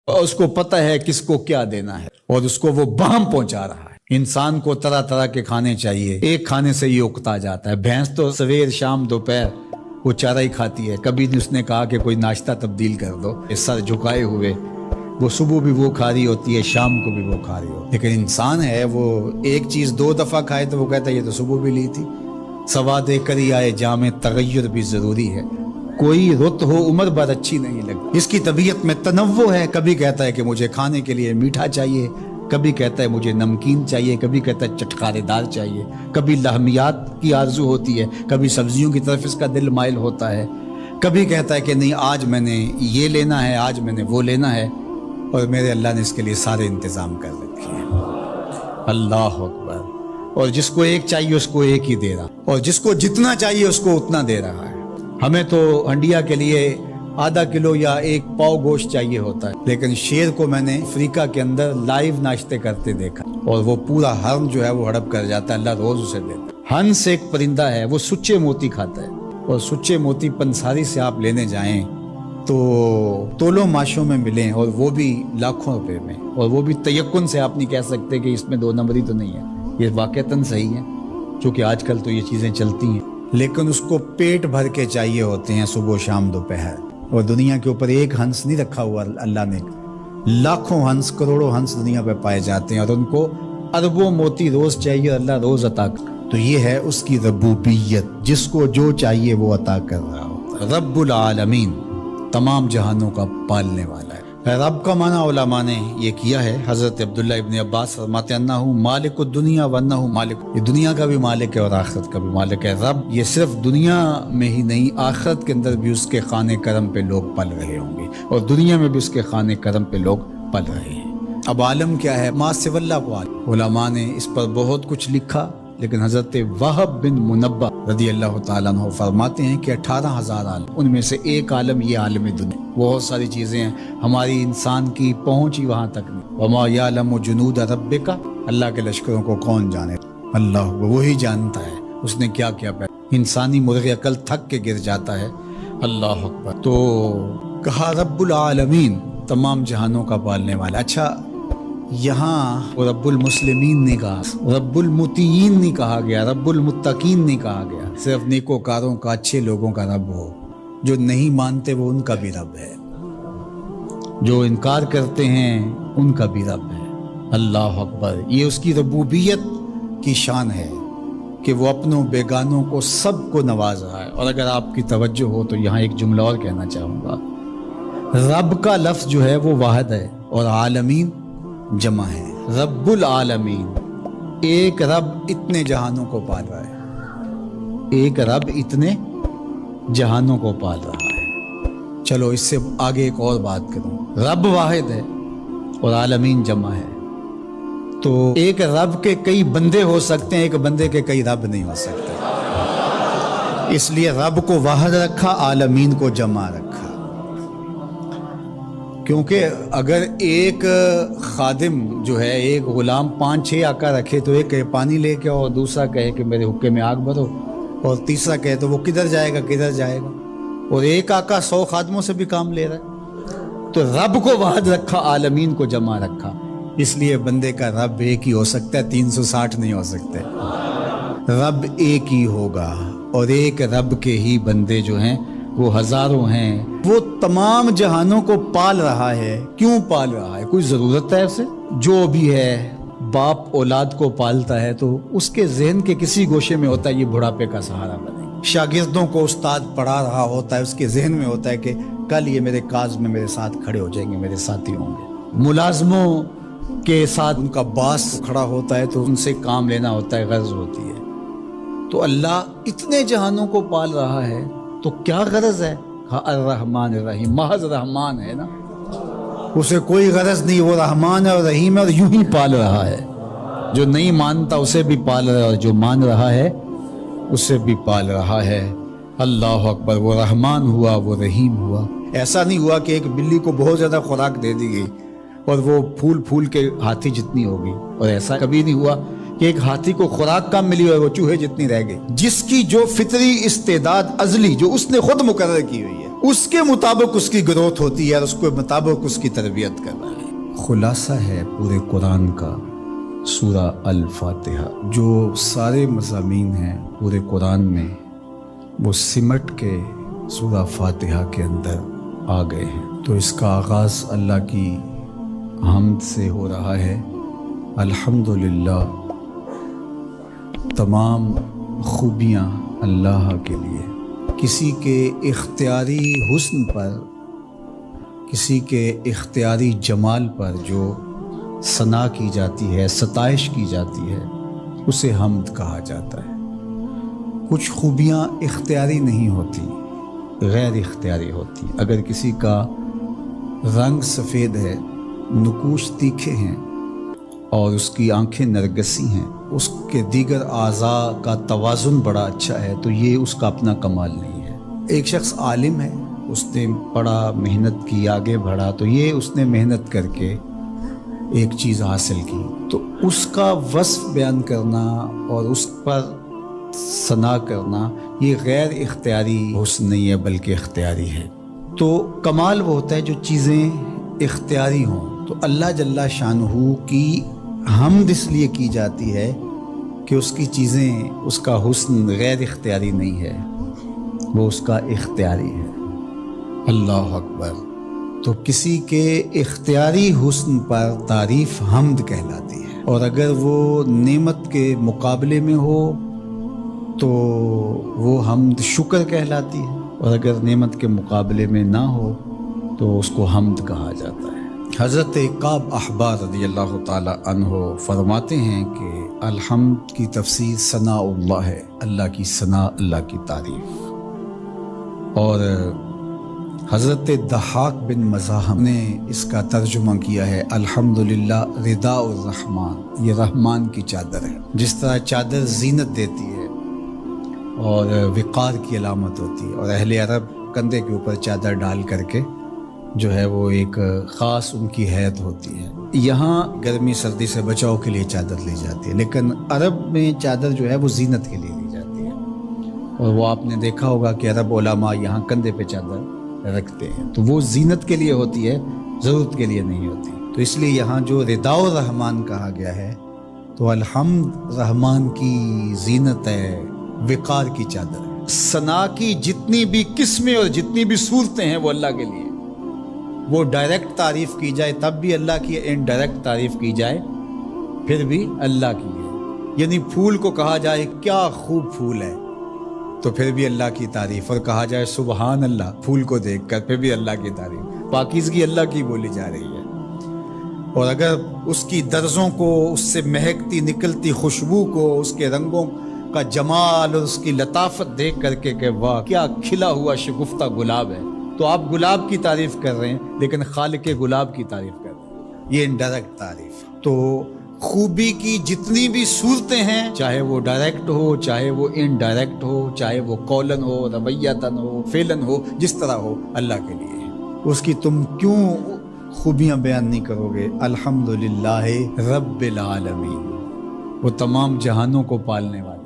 اور اس کو پتہ ہے کس کو کیا دینا ہے اور اس کو وہ بہم پہنچا رہا ہے۔ انسان کو طرح طرح کے کھانے چاہیے، ایک کھانے سے یہ اکتا جاتا ہے۔ بھینس تو سویر شام دوپہر وہ چارہ ہی کھاتی ہے، کبھی نہیں اس نے کہا کہ کوئی ناشتہ تبدیل کر دو۔ سر جھکائے ہوئے وہ صبح بھی وہ کھا رہی ہوتی ہے، شام کو بھی وہ کھا رہی ہوتی ہے۔ لیکن انسان ہے وہ ایک چیز 2 دفعہ کھائے تو وہ کہتا ہے یہ تو صبح بھی لی تھی۔ سواد کر ہی آئے جامع تغیر بھی ضروری ہے، کوئی رت ہو عمر بھر اچھی نہیں لگتی۔ اس کی طبیعت میں تنوع ہے، کبھی کہتا ہے کہ مجھے کھانے کے لیے میٹھا چاہیے، کبھی کہتا ہے مجھے نمکین چاہیے، کبھی کہتا ہے چٹکارے دار چاہیے، کبھی لحمیات کی آرزو ہوتی ہے، کبھی سبزیوں کی طرف اس کا دل مائل ہوتا ہے، کبھی کہتا ہے کہ نہیں آج میں نے یہ لینا ہے، آج میں نے وہ لینا ہے، اور میرے اللہ نے اس کے لیے سارے انتظام کر رکھے ہیں۔ اللہ اکبر۔ اور جس کو ایک چاہیے اس کو ایک ہی دے رہا، اور جس کو جتنا چاہیے اس کو اتنا دے رہا ہے۔ ہمیں تو ہنڈیا کے لیے ½ کلو یا 1 پاؤ گوشت چاہیے ہوتا ہے، لیکن شیر کو میں نے افریقہ کے اندر لائیو ناشتے کرتے دیکھا، اور وہ پورا ہرن جو ہے وہ ہڑپ کر جاتا ہے، اللہ روز اسے دیتا ہے۔ ہنس ایک پرندہ ہے، وہ سچے موتی کھاتا ہے، اور سچے موتی پنساری سے آپ لینے جائیں تو تولوں ماشوں میں ملیں، اور وہ بھی لاکھوں روپے میں، اور وہ بھی تیقن سے آپ نہیں کہہ سکتے کہ اس میں 2 نمبری تو نہیں ہے، یہ واقعتاً صحیح ہے، چونکہ آج کل تو یہ چیزیں چلتی ہیں، لیکن اس کو پیٹ بھر کے چاہیے ہوتے ہیں صبح شام دوپہر۔ اور دنیا کے اوپر ایک ہنس نہیں رکھا ہوا اللہ نے، لاکھوں ہنس کروڑوں ہنس دنیا پہ پائے جاتے ہیں، اور ان کو اربوں موتی روز چاہیے، اللہ روز عطا کر۔ تو یہ ہے اس کی ربوبیت، جس کو جو چاہیے وہ عطا کر رہا ہوتا ہے۔ رب العالمین، تمام جہانوں کا پالنے والا ہے۔ رب کا معنی علماء نے یہ کیا ہے، حضرت عبداللہ ابن عباس فرماتے ہیں انہ مالک الدنیا وانہ مالک، یہ دنیا کا بھی مالک ہے اور آخرت کا بھی مالک ہے۔ رب یہ صرف دنیا میں ہی نہیں، آخرت کے اندر بھی اس کے خانے کرم پہ لوگ پل رہے ہوں گے، اور دنیا میں بھی اس کے خانے کرم پہ لوگ پل رہے ہیں۔ اب عالم کیا ہے؟ ما سوی اللہ کو عالم۔ علماء نے اس پر بہت کچھ لکھا، لیکن حضرت وہب بن منبہ رضی اللہ تعالیٰ عنہ فرماتے ہیں کہ 18,000 عالم، ان میں سے ایک عالم یہ عالم دنیا۔ بہت ساری چیزیں ہیں، ہماری انسان کی پہنچ ہی وہاں تک نہیں۔ وما یعلم جنود ربک، اللہ کے لشکروں کو کون جانے؟ اللہ وہی جانتا ہے اس نے کیا کیا پیدا۔ انسانی مرغ عقل تھک کے گر جاتا ہے۔ اللہ اکبر۔ تو کہا رب العالمین، تمام جہانوں کا پالنے والا۔ اچھا، یہاں رب المسلمین نے کہا، رب المطیعین نہیں کہا گیا، رب المتقین نہیں کہا گیا۔ صرف نیکوکاروں کا، اچھے لوگوں کا رب ہو، جو نہیں مانتے وہ ان کا بھی رب ہے، جو انکار کرتے ہیں ان کا بھی رب ہے۔ اللہ اکبر۔ یہ اس کی ربوبیت کی شان ہے کہ وہ اپنوں بیگانوں کو سب کو نواز رہا ہے۔ اور اگر آپ کی توجہ ہو تو یہاں ایک جملہ اور کہنا چاہوں گا، رب کا لفظ جو ہے وہ واحد ہے، اور عالمین جمع ہے۔ رب العالمین، ایک رب اتنے جہانوں کو پال رہا ہے، ایک رب اتنے جہانوں کو پال رہا ہے۔ چلو اس سے آگے ایک اور بات کروں، رب واحد ہے اور عالمین جمع ہے، تو ایک رب کے کئی بندے ہو سکتے ہیں، ایک بندے کے کئی رب نہیں ہو سکتے، اس لیے رب کو واحد رکھا، عالمین کو جمع رکھا۔ کیونکہ اگر ایک خادم جو ہے، ایک غلام 5-6 آقا رکھے، تو ایک کہے پانی لے کے، اور دوسرا کہے کہ میرے حقے میں آگ بھرو، اور تیسرا کہے تو وہ کدھر جائے گا کدھر جائے گا، اور ایک آقا 100 خادموں سے بھی کام لے رہا ہے۔ تو رب کو واحد رکھا، عالمین کو جمع رکھا، اس لیے بندے کا رب ایک ہی ہو سکتا ہے، 360 نہیں ہو سکتے۔ رب ایک ہی ہوگا، اور ایک رب کے ہی بندے جو ہیں وہ ہزاروں ہیں۔ وہ تمام جہانوں کو پال رہا ہے۔ کیوں پال رہا ہے؟ کوئی ضرورت ہے اسے؟ جو بھی ہے، باپ اولاد کو پالتا ہے تو اس کے ذہن کے کسی گوشے میں ہوتا ہے یہ بڑھاپے کا سہارا بنے۔ شاگردوں کو استاد پڑھا رہا ہوتا ہے، اس کے ذہن میں ہوتا ہے کہ کل یہ میرے کاز میں میرے ساتھ کھڑے ہو جائیں گے، میرے ساتھی ہوں گے۔ ملازموں کے ساتھ ان کا باس کھڑا ہوتا ہے تو ان سے کام لینا ہوتا ہے، غرض ہوتی ہے۔ تو اللہ اتنے جہانوں کو پال رہا ہے تو کیا غرض ہے؟ الرحمن الرحیم، محض رحمان ہے نا، اسے کوئی غرض نہیں، وہ رحمان ہے اور رحیم ہے، اور یوں ہی پال رہا ہے۔ جو نہیں مانتا اسے بھی پال رہا ہے، اور جو مان رہا ہے اسے بھی پال رہا ہے۔ اللہ اکبر۔ وہ رحمان ہوا، وہ رحیم ہوا۔ ایسا نہیں ہوا کہ ایک بلی کو بہت زیادہ خوراک دے دی گئی اور وہ پھول پھول کے ہاتھی جتنی ہوگی، اور ایسا کبھی نہیں ہوا کہ ایک ہاتھی کو خوراک کم ملی اور وہ چوہے جتنی رہ گئی، جس کی جو فطری استعداد ازلی جو اس نے خود مقرر کی ہوئی ہے اس کے مطابق اس کی گروتھ ہوتی ہے اور اس کے مطابق اس کی تربیت کر رہا ہے۔ خلاصہ ہے پورے قرآن کا سورہ الفاتحہ، جو سارے مضامین ہیں پورے قرآن میں وہ سمٹ کے سورہ فاتحہ کے اندر آ گئے ہیں۔ تو اس کا آغاز اللہ کی حمد سے ہو رہا ہے۔ الحمدللہ، تمام خوبیاں اللہ کے لیے۔ کسی کے اختیاری حسن پر، کسی کے اختیاری جمال پر جو ثنا کی جاتی ہے، ستائش کی جاتی ہے، اسے حمد کہا جاتا ہے۔ کچھ خوبیاں اختیاری نہیں ہوتی، غیر اختیاری ہوتی۔ اگر کسی کا رنگ سفید ہے، نقوش تیکھے ہیں اور اس کی آنکھیں نرگسی ہیں، اس کے دیگر اعضاء کا توازن بڑا اچھا ہے، تو یہ اس کا اپنا کمال نہیں ہے۔ ایک شخص عالم ہے، اس نے پڑھا، محنت کی، آگے بڑھا، تو یہ اس نے محنت کر کے ایک چیز حاصل کی، تو اس کا وصف بیان کرنا اور اس پر ثنا کرنا یہ غیر اختیاری حسن نہیں ہے بلکہ اختیاری ہے۔ تو کمال وہ ہوتا ہے جو چیزیں اختیاری ہوں۔ تو اللہ جل شانہ کی حمد اس لیے کی جاتی ہے کہ اس کی چیزیں، اس کا حسن غیر اختیاری نہیں ہے، وہ اس کا اختیاری ہے۔ اللہ اکبر۔ تو کسی کے اختیاری حسن پر تعریف حمد کہلاتی ہے، اور اگر وہ نعمت کے مقابلے میں ہو تو وہ حمد شکر کہلاتی ہے، اور اگر نعمت کے مقابلے میں نہ ہو تو اس کو حمد کہا جاتا ہے۔ حضرت کعب احبار رضی اللہ تعالی عنہ فرماتے ہیں کہ الحمد کی تفسیر ثناء اللہ ہے، اللہ کی ثنا، اللہ کی تعریف۔ اور حضرت ضحاک بن مزاحم نے اس کا ترجمہ کیا ہے الحمدللہ رداء الرحمن، یہ رحمان کی چادر ہے۔ جس طرح چادر زینت دیتی ہے اور وقار کی علامت ہوتی ہے، اور اہل عرب کندھے کے اوپر چادر ڈال کر کے جو ہے وہ ایک خاص ان کی حیت ہوتی ہے۔ یہاں گرمی سردی سے بچاؤ کے لیے چادر لی جاتی ہے، لیکن عرب میں چادر جو ہے وہ زینت کے لیے لی جاتی ہے، اور وہ آپ نے دیکھا ہوگا کہ عرب علماء یہاں کندھے پہ چادر رکھتے ہیں، تو وہ زینت کے لیے ہوتی ہے، ضرورت کے لیے نہیں ہوتی۔ تو اس لیے یہاں جو رداء الرحمن کہا گیا ہے، تو الحمد رحمان کی زینت ہے، وقار کی چادر ہے۔ ثنا کی جتنی بھی قسمیں اور جتنی بھی صورتیں ہیں وہ اللہ کے لیے، وہ ڈائریکٹ تعریف کی جائے تب بھی اللہ کی، انڈائریکٹ تعریف کی جائے پھر بھی اللہ کی ہے۔ یعنی پھول کو کہا جائے کیا خوب پھول ہے تو پھر بھی اللہ کی تعریف، اور کہا جائے سبحان اللہ پھول کو دیکھ کر پھر بھی اللہ کی تعریف، پاکیزگی اللہ کی بولی جا رہی ہے۔ اور اگر اس کی درزوں کو، اس سے مہکتی نکلتی خوشبو کو، اس کے رنگوں کا جمال اور اس کی لطافت دیکھ کر کے کہ واہ کیا کھلا ہوا شگفتہ گلاب ہے، تو آپ گلاب کی تعریف کر رہے ہیں لیکن خالق گلاب کی تعریف کر رہے ہیں، یہ انڈائریکٹ تعریف۔ تو خوبی کی جتنی بھی صورتیں ہیں، چاہے وہ ڈائریکٹ ہو، چاہے وہ انڈائریکٹ ہو، چاہے وہ قولن ہو، رویتاً ہو، فعلاً ہو، جس طرح ہو، اللہ کے لیے ہے۔ اس کی تم کیوں خوبیاں بیان نہیں کرو گے؟ الحمدللہ رب العالمین، وہ تمام جہانوں کو پالنے والا۔